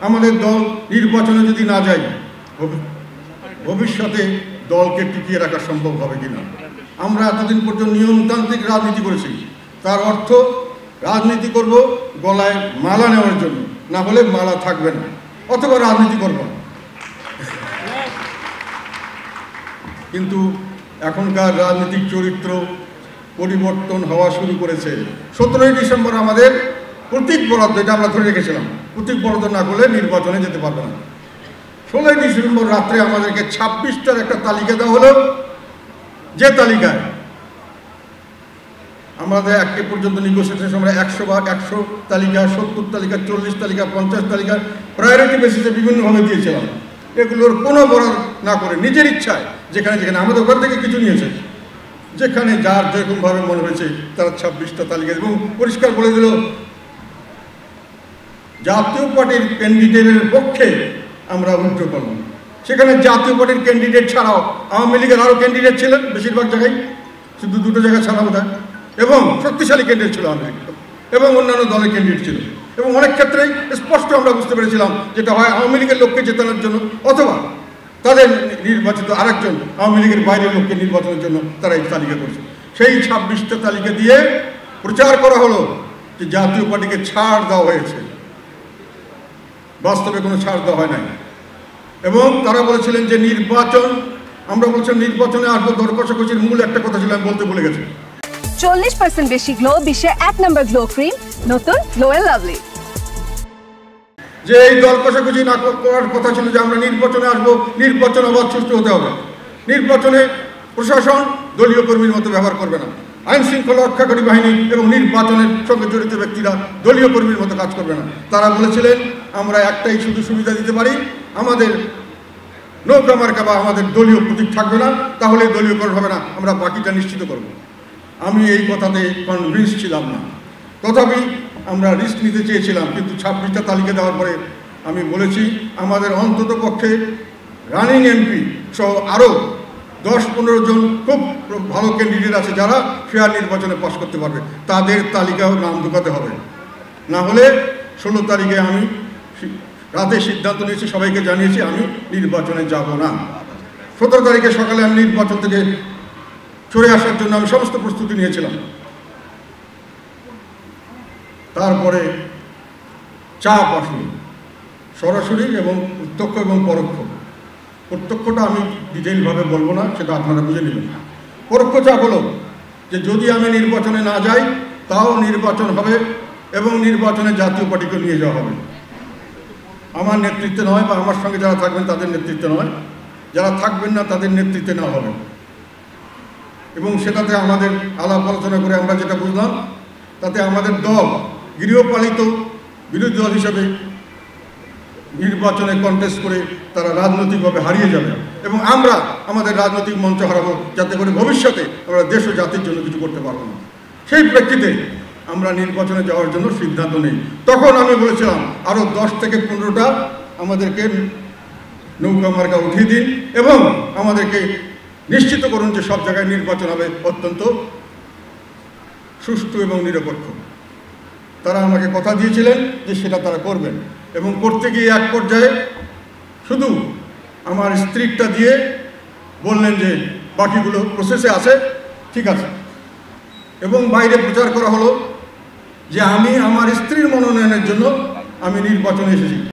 আমাদের দল নির্বাচনে যদি না যায় ভবিষ্যতে দলকে টিকিয়ে রাখা সম্ভব হবে কিনা। আমরা এতদিন পর্যন্ত নিয়মতান্ত্রিক রাজনীতি করেছি, তার অর্থ রাজনীতি করব গলায় মালা নেওয়ার জন্য, না হলে মালা থাকবে না, অথবা রাজনীতি করব। কিন্তু এখনকার রাজনৈতিক চরিত্র পরিবর্তন হওয়া শুরু করেছে। 17ই ডিসেম্বর আমাদের প্রতীক বরাদ্দ, এটা আমরা ধরে রেখেছিলাম, প্রতীক বরাদ্দ না করলে নির্বাচনে যেতে পারবে না। 16ই ডিসেম্বর রাত্রে আমাদেরকে 26টার একটা তালিকা দেওয়া হলো, যে তালিকায় আমাদের আজকে পর্যন্ত নেগোসিয়েশন সময় 100 তালিকা, 70 তালিকা, 40 তালিকা, 50 তালিকা প্রায়োরিটি বেসিসে বিভিন্নভাবে দিয়েছিলাম। এগুলোর কোনো বরাদ্দ না করে নিজের ইচ্ছায় যেখানে যেখানে আমাদের ওখান থেকে কিছু নিয়েছে, যেখানে যার যেরকমভাবে মনে হয়েছে তারা 26টা তালিকা এবং পরিষ্কার বলে দিল জাতীয় পার্টির ক্যান্ডিডেটের পক্ষে আমরা উইথড্র করলাম। সেখানে জাতীয় পার্টির ক্যান্ডিডেট ছাড়াও আওয়ামী লীগের আরও ক্যান্ডিডেট ছিলেন, বেশিরভাগ জায়গায়, শুধু 2টো জায়গা ছাড়া বোধহয়, এবং শক্তিশালী ক্যান্ডিডেট ছিল আওয়ামী লীগ এবং অন্যান্য দলের ক্যান্ডিডেট ছিল। এবং অনেক ক্ষেত্রেই স্পষ্ট আমরা বুঝতে পেরেছিলাম যেটা হয় আওয়ামী লীগের লোককে জেতানোর জন্য, অথবা তাদের নির্বাচিত আরেকজন আওয়ামী লীগের বাইরের লোককে নির্বাচনের জন্য তারা এই তালিকা করছে। সেই 26টা তালিকা দিয়ে প্রচার করা হলো যে জাতীয় পার্টিকে ছাড় দেওয়া হয়েছে। বাস্তবে কোনো ছাড় দেওয়া হয় নাই। এবং তারা বলেছিলেন যে নির্বাচন, আমরা বলছিলাম নির্বাচনে আসবো, দর কষাকষির মূল একটা কথা ছিল আমি বলতে ভুলে গেছি। 40% বেশি গ্লো, বিশ্বের 1 নম্বর গ্লো ক্রিম, নতুন গ্লো এন্ড লাভলি। যে এই দল কষাকষি না করার কথা ছিল যে আমরা নির্বাচনে আসবো, নির্বাচন অবাধ সুষ্ঠু হতে হবে, নির্বাচনে প্রশাসন দলীয় কর্মীর মতো ব্যবহার করবে না, আইন শৃঙ্খলা রক্ষাকারী বাহিনী এবং নির্বাচনের সঙ্গে জড়িত ব্যক্তিরা দলীয় কর্মীর মতো কাজ করবে না। তারা বলেছিলেন আমরা একটাই শুধু সুবিধা দিতে পারি, আমাদের নৌকা মার্কা বা আমাদের দলীয় প্রতীক থাকবে না, তাহলে দলীয়করণ হবে না, আমরা বাকিটা নিশ্চিত করব। আমি এই কথাতে কনভিন্স ছিলাম না, তথাপি আমরা রিস্ক নিতে চেয়েছিলাম। কিন্তু 26টা তালিকা দেওয়ার পরে আমি বলেছি আমাদের অন্তত পক্ষে রানিং এমপি সহ আরও 10-15 জন খুব ভালো ক্যান্ডিডেট আছে যারা ফেয়ার নির্বাচনে পাশ করতে পারবে, তাদের তালিকাও নাম ঢোকাতে হবে। না হলে 16 তারিখে আমি রাতে সিদ্ধান্ত নিয়েছি, সবাইকে জানিয়েছি আমি নির্বাচনে যাব না। 17 তারিখে সকালে আমি নির্বাচন থেকে সরে আসার জন্য আমি সমস্ত প্রস্তুতি নিয়েছিলাম। তারপরে চাপ আসলো সরাসরি এবং প্রত্যক্ষ এবং পরোক্ষ। প্রত্যক্ষটা আমি ডিটেইলভাবে বলবো না, সেটা আপনারা বুঝে নেবেন। পরোক্ষ চাপ হলো যে যদি আমি নির্বাচনে না যাই তাও নির্বাচন হবে এবং নির্বাচনে জাতীয় পার্টিকে নিয়ে যাওয়া হবে। আমার নেতৃত্বে নয় বা আমার সঙ্গে যারা থাকবেন তাদের নেতৃত্বে নয়, যারা থাকবেন না তাদের নেতৃত্বে নেওয়া হবে। এবং সেটাতে আমাদের আলাপ আলোচনা করে আমরা যেটা বুঝলাম, তাতে আমাদের দল গৃহপালিত বিরোধী দল হিসেবে নির্বাচনে কন্টেস্ট করে তারা রাজনৈতিকভাবে হারিয়ে যাবে এবং আমরা আমাদের রাজনৈতিক মঞ্চ হারাবো, যাতে করে ভবিষ্যতে আমরা দেশ ও জাতির জন্য কিছু করতে পারবো না। সেই প্রেক্ষিতে আমরা নির্বাচনে যাওয়ার জন্য সিদ্ধান্ত নেই। তখন আমি বলেছিলাম আরও 10 থেকে 15টা আমাদেরকে নৌকা মার্কা উঠিয়ে দিন এবং আমাদেরকে নিশ্চিত করুন যে সব জায়গায় নির্বাচন হবে অত্যন্ত সুষ্ঠু এবং নিরপেক্ষ। তারা আমাকে কথা দিয়েছিলেন যে সেটা তারা করবেন এবং করতে গিয়ে এক পর্যায়ে শুধু আমার স্ত্রীটা দিয়ে বললেন যে বাকিগুলো প্রসেসে আছে, ঠিক আছে। এবং বাইরে প্রচার করা হলো যে আমি আমার স্ত্রীর মনোনয়নের জন্য আমি নির্বাচনে এসেছি।